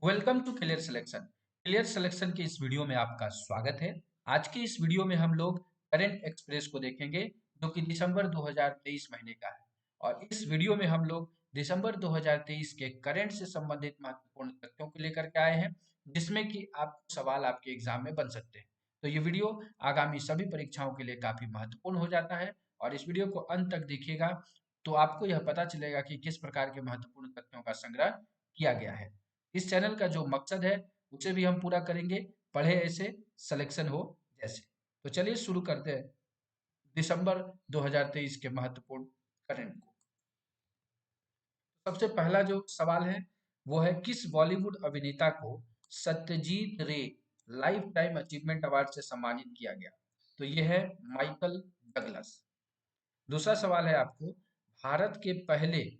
Welcome to Clear Selection. Clear Selection के इस video में आपका स्वागत है। आज के इस वीडियो में हम लोग करंट एक्सप्रेस को देखेंगे जो कि दिसंबर 2023 महीने का है। और इस वीडियो में हम लोग दिसंबर 2023 के करंट से संबंधित महत्वपूर्ण तथ्यों को लेकर के आए हैं, जिसमें कि आप सवाल आपके एग्जाम में बन सकते हैं। तो ये वीडियो आगामी सभी परीक्षाओं के लिए काफी महत्वपूर्ण हो जाता है और इस वीडियो को अंत तक देखिएगा तो आपको यह पता चलेगा कि किस प्रकार के महत्वपूर्ण तथ्यों का संग्रह किया गया है। इस चैनल का जो मकसद है उसे भी हम पूरा करेंगे, पढ़े ऐसे सिलेक्शन हो जैसे। तो चलिए शुरू करते हैं दिसंबर 2023 के महत्वपूर्ण करंट को। सबसे पहला जो सवाल है वो है, किस बॉलीवुड अभिनेता को सत्यजीत रे लाइफ टाइम अचीवमेंट अवार्ड से सम्मानित किया गया? तो ये है माइकल डगलस। दूसरा सवाल है आपको, भारत के पहले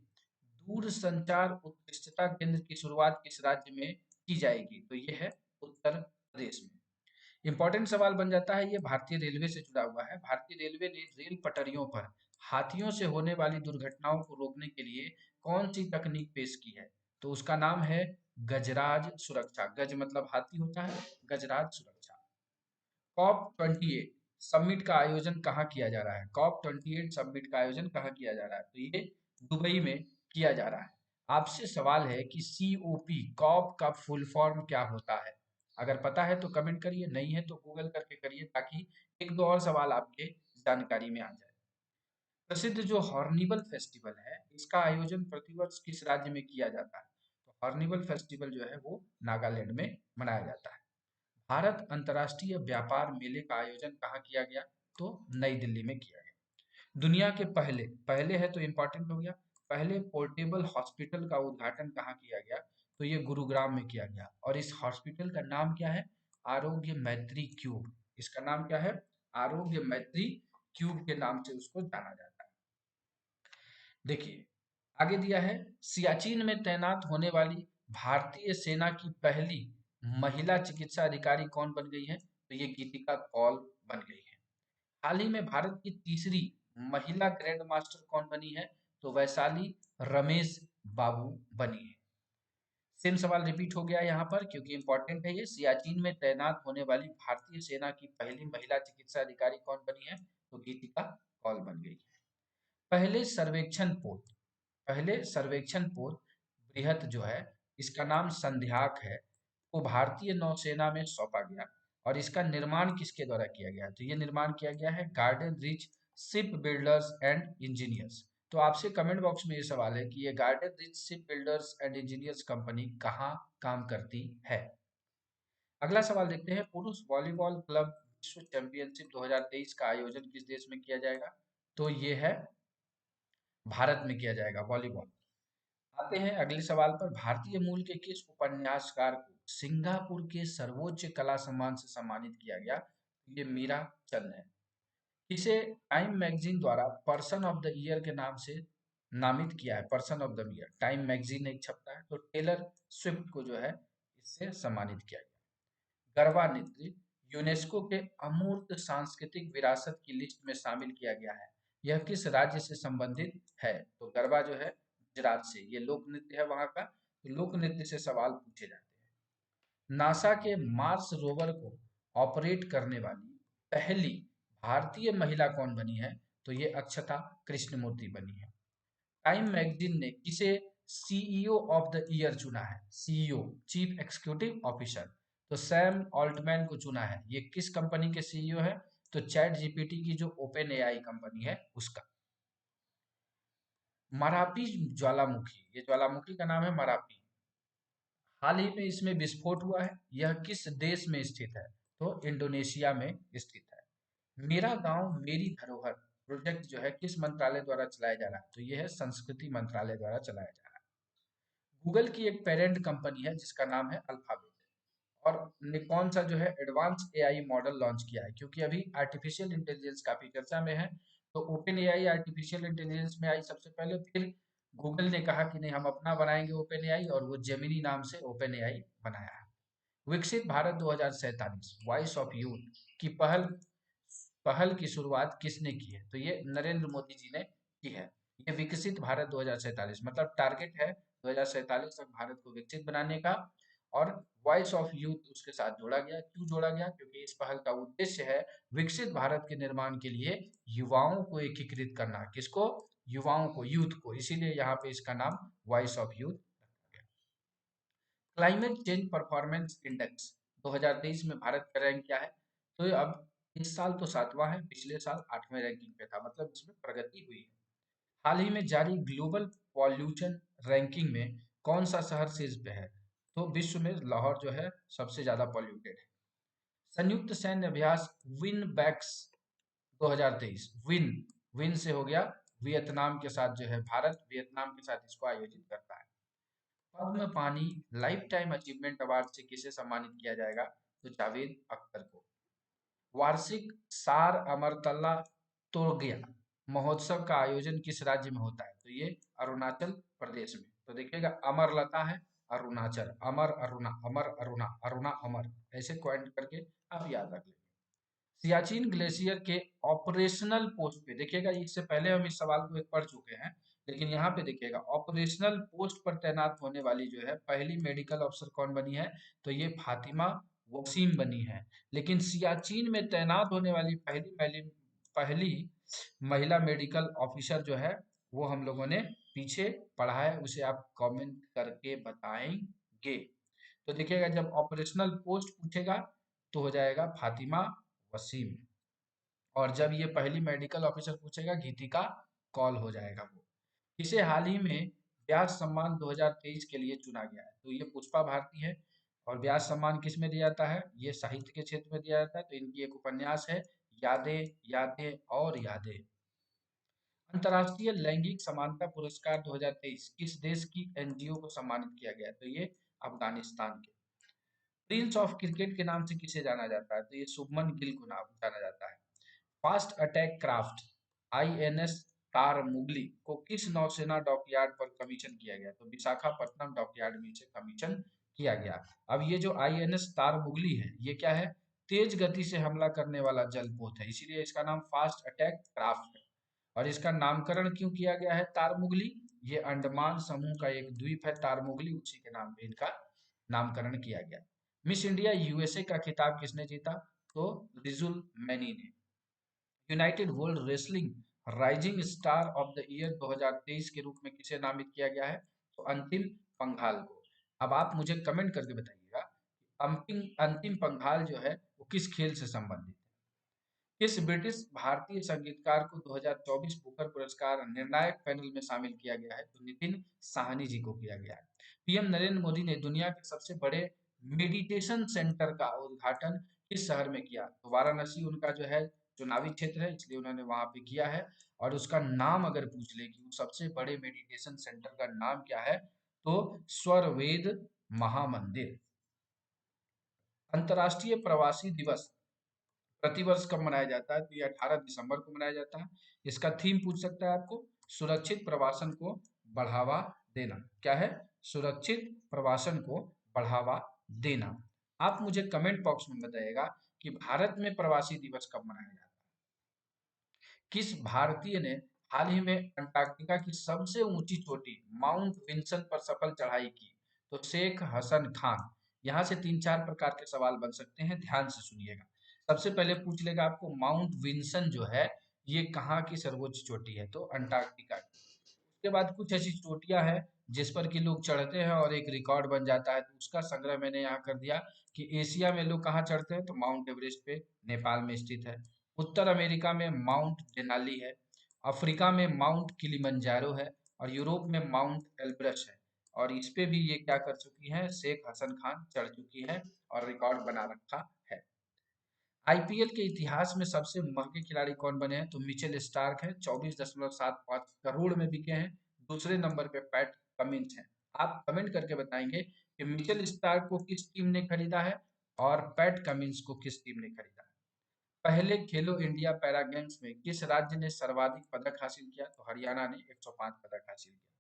दूरसंचार उत्कृष्टता केंद्र की शुरुआत किस राज्य में की जाएगी? तो ये है उत्तर प्रदेश में। इंपॉर्टेंट सवाल बन जाता है, ये भारतीय रेलवे से जुड़ा हुआ है। भारतीय रेलवे ने रेल पटरियों पर हाथियों से होने वाली दुर्घटनाओं को रोकने के लिए कौन सी तकनीक पेश की है? तो उसका नाम है गजराज सुरक्षा। गज मतलब हाथी होता है, गजराज सुरक्षा। कॉप 28 समिट का आयोजन कहाँ किया जा रहा है? कॉप 28 समिट का आयोजन कहाँ किया जा रहा है? तो ये दुबई में किया जा रहा है। आपसे सवाल है कि सीओपी कॉप का फुल फॉर्म क्या होता है? अगर पता है तो कमेंट करिए, नहीं है तो गूगल करके करिए ताकि एक दो और सवाल आपके जानकारी में आ जाए। प्रसिद्ध जो हॉर्निबल फेस्टिवल है इसका आयोजन प्रतिवर्ष किस राज्य में किया जाता है? तो हॉर्निबल फेस्टिवल जो है वो नागालैंड में मनाया जाता है। भारत अंतर्राष्ट्रीय व्यापार मेले का आयोजन कहाँ किया गया? तो नई दिल्ली में किया गया। दुनिया के पहले पहले है तो इंपॉर्टेंट हो गया, पहले पोर्टेबल हॉस्पिटल का उद्घाटन कहाँ किया गया? तो ये गुरुग्राम में किया गया। और इस हॉस्पिटल का नाम क्या है? आरोग्य मैत्री क्यूब। इसका नाम क्या है? आरोग्य मैत्री क्यूब के नाम से उसको जाना जाता है। देखिए आगे दिया है, सियाचिन में तैनात होने वाली भारतीय सेना की पहली महिला चिकित्सा अधिकारी कौन बन गई है? तो ये गीतिका कौल बन गई है। हाल ही में भारत की तीसरी महिला ग्रैंड मास्टर कौन बनी है? तो वैशाली रमेश बाबू बनी है। सेम सवाल रिपीट हो गया यहाँ पर क्योंकि इंपॉर्टेंट है ये। सियाचिन में तैनात होने वाली भारतीय सेना की पहली महिला चिकित्सा अधिकारी कौन बनी है? तो गीतिका कौल बन गई है। पहले सर्वेक्षण पोत पहले सर्वेक्षण पोत बृहत जो है इसका नाम संध्याक है, वो भारतीय नौसेना में सौंपा गया। और इसका निर्माण किसके द्वारा किया गया? तो ये निर्माण किया गया है garden rich ship builders and engineers. तो आपसे कमेंट बॉक्स में ये सवाल है कि ये garden rich ship builders and engineers company कहाँ काम करती है? अगला सवाल देखते हैं, पुरुष वॉलीबॉल क्लब विश्व चैंपियनशिप 2023 का आयोजन किस देश में किया जाएगा? तो ये है भारत में किया जाएगा वॉलीबॉल। आते हैं अगले सवाल पर, भारतीय मूल के किस उपन्यासकार को सिंगापुर के सर्वोच्च कला सम्मान से सम्मानित किया गया? ये मीरा चंद है। इसे टाइम मैगजीन द्वारा पर्सन ऑफ द ईयर के नाम से नामित किया है। Person of the year time magazine एक छपता है, तो टेलर स्विफ्ट को जो है इससे सम्मानित किया गया। गरबा नृत्य यूनेस्को के अमूर्त सांस्कृतिक विरासत की लिस्ट में शामिल किया गया है। यह किस राज्य से संबंधित है? तो गरबा जो है गुजरात से, ये लोक नृत्य है वहां का। तो लोक नृत्य से सवाल पूछे जाते हैं। नासा के मार्स रोवर को ऑपरेट करने वाली पहली भारतीय महिला कौन बनी है? तो ये अक्षता कृष्णमूर्ति बनी है। टाइम मैगजीन ने किसे सीईओ ऑफ द ईयर चुना है? सीईओ चीफ एग्जीक्यूटिव ऑफिसर, तो सैम ऑल्टमैन को चुना है। ये किस कंपनी के सीईओ है? तो चैट जीपीटी की जो ओपन एआई कंपनी है उसका। मरापी ज्वालामुखी, ये ज्वालामुखी का नाम है मरापी। हाल ही में इसमें विस्फोट हुआ है, यह किस देश में स्थित है? तो इंडोनेशिया में स्थित है। मेरा गांव मेरी धरोहर प्रोजेक्ट जो है किस मंत्रालय द्वारा चलाया जा रहा है? तो यह है संस्कृति मंत्रालय द्वारा चलाया जा रहा है। गूगल की एक पेरेंट कंपनी है जिसका नाम है अल्फाबेट, और ने कौन सा जो है एडवांस एआई मॉडल लॉन्च किया है? क्योंकि अभी आर्टिफिशियल इंटेलिजेंस काफी चर्चा में है, तो ओपन एआई आर्टिफिशियल इंटेलिजेंस में आई सबसे पहले, फिर गूगल ने कहा कि नहीं हम अपना बनाएंगे ओपन एआई, और वो जेमिनी नाम से ओपन एआई बनाया है। विकसित भारत 2047 वॉइस ऑफ यूथ की पहल पहल की शुरुआत किसने की है? तो ये नरेंद्र मोदी जी ने की है। ये विकसित भारत 2047 मतलब टारगेट है 2047 तक भारत को विकसित बनाने का। और वॉइस ऑफ यूथ उसके साथ जोड़ा गया। क्यों जोड़ा गया? क्योंकि इस पहल का उद्देश्य है विकसित भारत के निर्माण के लिए युवाओं को एकीकृत करना। किसको? युवाओं को, यूथ को। इसीलिए यहाँ पे इसका नाम वॉइस ऑफ यूथ रखा गया। क्लाइमेट चेंज परफॉर्मेंस इंडेक्स 2023 में भारत का रैंक क्या है? तो अब इस साल तो 7वां है, पिछले साल 8वें रैंकिंग पे था, मतलब इसमें प्रगति हुई है। हाल ही में जारी ग्लोबल पॉल्यूशन रैंकिंग में कौन सा शहर शीर्ष पे है? तो विश्व में लाहौर जो है सबसे ज्यादा पॉल्यूटेड है। संयुक्त सैन्य अभ्यास विन बैक्स 2023, विन, विन से हो गया वियतनाम के साथ, जो है भारत वियतनाम के साथ इसको आयोजित करता है। पद्म पानी लाइफ टाइम अचीवमेंट अवार्ड से किसे सम्मानित किया जाएगा? तो जावेद अख्तर को। वार्षिक सार अमरतला तोरगिया महोत्सव का आयोजन किस राज्य में होता है? तो ये अरुणाचल प्रदेश में। तो देखिएगा, अमरलता है अरुणाचल, अमर अरुणा, अमर अरुणा, अरुणा अमर, ऐसे क्वाइंट करके आप याद रख लेंगे। सियाचिन ग्लेशियर के ऑपरेशनल पोस्ट पे देखिएगा, इससे पहले हम इस सवाल को एक पढ़ चुके हैं, लेकिन यहाँ पे देखिएगा ऑपरेशनल पोस्ट पर तैनात होने वाली जो है पहली मेडिकल अफसर कौन बनी है? तो ये फातिमा वसीम बनी है। लेकिन सियाचिन में तैनात होने वाली पहली महिला मेडिकल ऑफिसर जो है वो हम लोगों ने पीछे पढ़ा है, उसे आप कमेंट करके बताएंगे। तो देखिएगा, जब ऑपरेशनल पोस्ट पूछेगा तो हो जाएगा फातिमा वसीम, और जब ये पहली मेडिकल ऑफिसर पूछेगा गीतिका कॉल हो जाएगा वो। इसे हाल ही में व्यास सम्मान 2023 के लिए चुना गया है। तो ये पुष्पा भारती है, और व्यास सम्मान किस में दिया जाता है? ये साहित्य के क्षेत्र में दिया जाता है। तो इनकी एक उपन्यास है यादें यादें और यादें। अंतर्राष्ट्रीय लैंगिक समानता पुरस्कार 2023 किस देश की एनजीओ को सम्मानित किया गया? तो ये अफगानिस्तान के। प्रिंस ऑफ क्रिकेट के नाम से किसे जाना जाता है? तो ये शुभमन गिल को नाम जाना जाता है। Fast attack craft INS Tarmugli को किस नौसेना डॉकयार्ड पर कमीशन किया गया? तो विशाखापट्टनम डॉकयार्ड में इसे कमीशन किया गया। अब ये जो आईएनएस तारमुगली है, ये क्या है? तेज गति से हमला करने वाला जलपोत है, इसीलिए इसका नाम फास्ट अटैक क्राफ्ट है। और इसका नामकरण क्यों किया गया है तारमुगली? ये अंडमान समूह का एक द्वीप है तारमुगली, उसी के नाम पे इनका नामकरण किया गया। मिस इंडिया यूएसए का खिताब किसने जीता? तो रिजुल मैनी ने। United world wrestling rising star of the year 2023 के रूप में किसे नामित किया गया है? तो अंतिम पंघाल को। अब आप मुझे कमेंट करके बताइएगा अंतिम अंतिम पंघाल जो है वो किस खेल से संबंधित है? किस ब्रिटिश भारतीय संगीतकार को 2024 बुकर पुरस्कार निर्णायक पैनल में शामिल किया गया है? तो नितिन साहनी जी को किया गया है। पीएम नरेंद्र मोदी ने दुनिया के सबसे बड़े मेडिटेशन सेंटर का उद्घाटन किस शहर में किया? तो वाराणसी उनका जो है चुनावी क्षेत्र है, इसलिए उन्होंने वहां पे किया है। और उसका नाम अगर पूछ ले कि सबसे बड़े मेडिटेशन सेंटर का नाम क्या है, तो स्वर वेद महामंदिर। अंतर्राष्ट्रीय प्रवासी दिवस प्रतिवर्ष कब मनाया जाता है? तो ये 18 दिसंबर को मनाया जाता है। इसका थीम पूछ सकता है आपको, सुरक्षित प्रवासन को बढ़ावा देना। क्या है? सुरक्षित प्रवासन को बढ़ावा देना। आप मुझे कमेंट बॉक्स में बताइएगा कि भारत में प्रवासी दिवस कब मनाया जाता है? किस भारतीय ने हाल ही में अंटार्कटिका की सबसे ऊंची चोटी माउंट विंसन पर सफल चढ़ाई की? तो शेख हसन खान। यहाँ से 3-4 प्रकार के सवाल बन सकते हैं, ध्यान से सुनिएगा। सबसे पहले पूछ लेगा आपको माउंट विंसन जो है ये कहाँ की सर्वोच्च चोटी है? तो अंटार्कटिका की। उसके बाद कुछ ऐसी चोटियां हैं जिस पर कि लोग चढ़ते हैं और एक रिकॉर्ड बन जाता है, तो उसका संग्रह मैंने यहाँ कर दिया कि एशिया में लोग कहाँ चढ़ते हैं? तो माउंट एवरेस्ट पे नेपाल में स्थित है। उत्तर अमेरिका में माउंट डेनाली है। अफ्रीका में माउंट किलिमंजारो है। और यूरोप में माउंट एल्ब्रस है। और इस पे भी ये क्या कर चुकी हैं? शेख हसन खान चढ़ चुकी है और रिकॉर्ड बना रखा है। आईपीएल के इतिहास में सबसे महंगे खिलाड़ी कौन बने हैं? तो मिचेल स्टार्क है, 24.75 करोड़ में बिके हैं। दूसरे नंबर पे पैट कमिंस हैं। आप कमेंट करके बताएंगे कि मिचेल स्टार्क को किस टीम ने खरीदा है और पैट कमिंस को किस टीम ने खरीदा है। पहले खेलो इंडिया पैरा गेम्स में किस राज्य ने सर्वाधिक पदक हासिल किया? तो हरियाणा ने 105 पदक हासिल किया।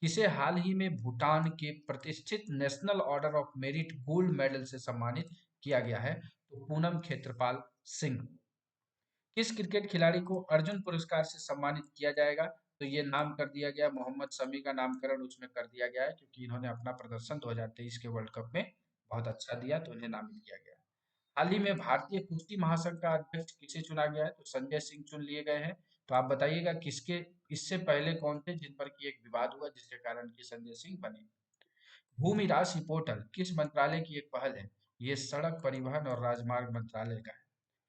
किसे हाल ही में भूटान के प्रतिष्ठित national order of merit gold medal से सम्मानित किया गया है? तो पूनम खेत्रपाल सिंह। किस क्रिकेट खिलाड़ी को अर्जुन पुरस्कार से सम्मानित किया जाएगा? तो ये नाम कर दिया गया, मोहम्मद शमी का नामकरण उसमें कर दिया गया है, क्योंकि इन्होंने अपना प्रदर्शन 2023 के वर्ल्ड कप में बहुत अच्छा दिया तो इन्हें नामित किया गया। हाल ही में भारतीय कुश्ती महासंघ का अध्यक्ष किसे चुना गया है? तो संजय सिंह चुन लिए गए हैं। तो आप बताइएगा किसके, इससे पहले कौन थे जिन पर की एक विवाद हुआ जिसके कारण कि संजय सिंह बने। भूमि राशि पोर्टल किस मंत्रालय की एक पहल है? ये सड़क परिवहन और राजमार्ग मंत्रालय का है।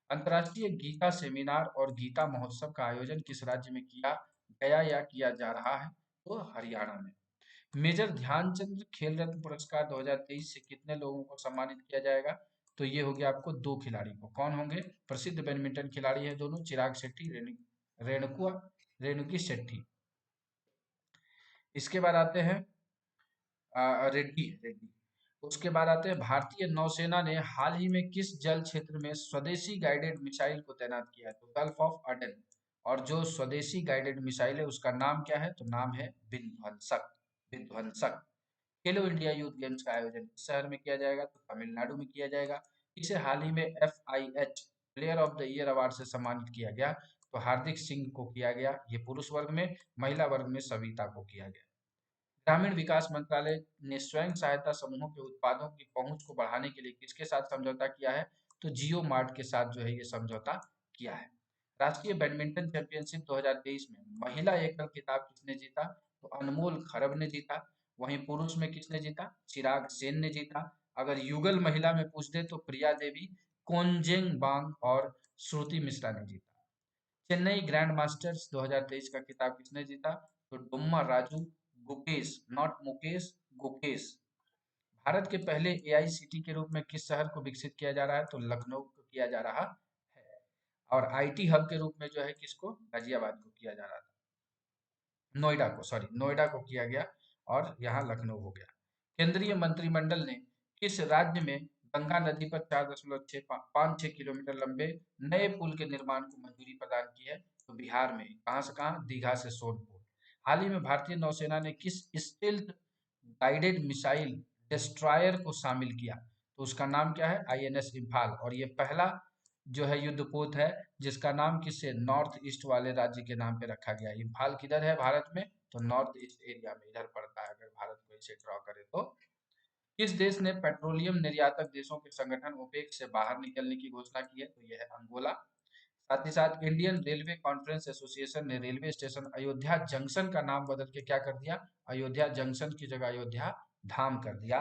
अंतर्राष्ट्रीय गीता सेमिनार और गीता महोत्सव का आयोजन किस राज्य में किया गया या किया जा रहा है? तो हरियाणा में। मेजर ध्यानचंद खेल रत्न पुरस्कार 2023 से कितने लोगों को सम्मानित किया जाएगा? तो ये हो गया आपको 2 खिलाड़ी को। कौन होंगे? प्रसिद्ध बैडमिंटन खिलाड़ी हैं दोनों, चिराग शेट्टी, रेणुका रेणुकी शेट्टी। इसके बाद आते हैं रेड्डी। उसके बाद आते हैं भारतीय नौसेना ने हाल ही में किस जल क्षेत्र में स्वदेशी गाइडेड मिसाइल को तैनात किया है? तो गल्फ ऑफ अडेन। और जो स्वदेशी गाइडेड मिसाइल है उसका नाम क्या है? तो नाम है विध्वंसक। विध्वंसक। खेलो इंडिया यूथ गेम्स का आयोजन किस शहर में किया जाएगा? तो तमिलनाडु में किया जाएगा। इसे हाल ही में FIH player of the year award से सम्मानित किया गया। तो हार्दिक सिंह को किया गया, ये पुरुष वर्ग में। महिला वर्ग में सविता को किया गया। ग्रामीण विकास मंत्रालय ने स्वयं सहायता समूहों के उत्पादों की पहुंच को बढ़ाने के लिए किसके साथ समझौता किया है? तो जियो मार्ट के साथ जो है ये समझौता किया है। राष्ट्रीय बैडमिंटन चैंपियनशिप 2023 में महिला एकल खिताब किसने जीता? तो अनमोल खरब ने जीता। वहीं पुरुष में किसने जीता? चिराग सेन ने जीता। अगर युगल महिला में पूछ दे तो प्रिया देवी, कोनजेंग बांग और श्रुति मिश्रा ने जीता। चेन्नई ग्रैंड मास्टर्स 2023 का खिताब किसने जीता? तो डुम्मा राजू, गुकेश, नॉट मुकेश, गुकेश। भारत के पहले AICT के रूप में किस शहर को विकसित किया जा रहा है? तो लखनऊ को किया जा रहा है। और IT हब के रूप में जो है किसको? गाजियाबाद को किया जा रहा था। नोएडा को, सॉरी, नोएडा को किया गया और यहाँ लखनऊ हो गया। केंद्रीय मंत्रिमंडल ने किस राज्य में गंगा नदी पर 4.56 किलोमीटर लंबे नए पुल के निर्माण को मंजूरी प्रदान की है? तो बिहार में। कहाँ से कहाँ? दीघा से सोनपुर। हाल ही में भारतीय नौसेना ने किस स्टेल्थ गाइडेड मिसाइल डिस्ट्रॉयर को शामिल किया? तो उसका नाम क्या है? INS इम्फाल। और ये पहला जो है युद्धपोत है जिसका नाम किससे? नॉर्थ ईस्ट वाले राज्य के नाम पे रखा गया है। इम्फाल किधर है भारत में? तो नॉर्थ ईस्ट एरिया में इधर पड़ता है, अगर भारत को इसे ड्रॉ करें तो। किस देश ने पेट्रोलियम निर्यातक देशों के संगठन ओपेक से बाहर निकलने की घोषणा की है? तो यह है अंगोला। साथ ही साथ इंडियन रेलवे कॉन्फ्रेंस एसोसिएशन ने रेलवे स्टेशन अयोध्या जंक्शन का नाम बदल के क्या कर दिया? अयोध्या जंक्शन की जगह अयोध्या धाम कर दिया।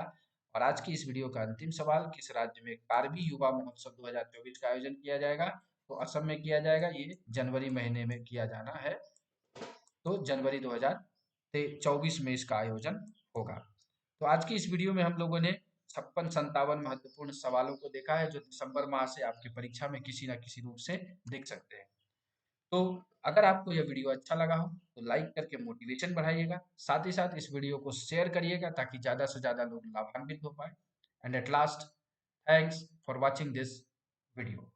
और आज की इस वीडियो का अंतिम सवाल, किस राज्य में कार्बी युवा महोत्सव 2024 का आयोजन किया जाएगा? तो असम में किया जाएगा। ये जनवरी महीने में किया जाना है। तो जनवरी 2024 में इसका आयोजन होगा। तो आज की इस वीडियो में हम लोगों ने 56-57 महत्वपूर्ण सवालों को देखा है जो दिसंबर माह से आपकी परीक्षा में किसी न किसी रूप से दिख सकते हैं। तो अगर आपको यह वीडियो अच्छा लगा हो तो लाइक करके मोटिवेशन बढ़ाइएगा। साथ ही साथ इस वीडियो को शेयर करिएगा ताकि ज़्यादा से ज़्यादा लोग लाभान्वित हो पाए। And at last, thanks for watching this video.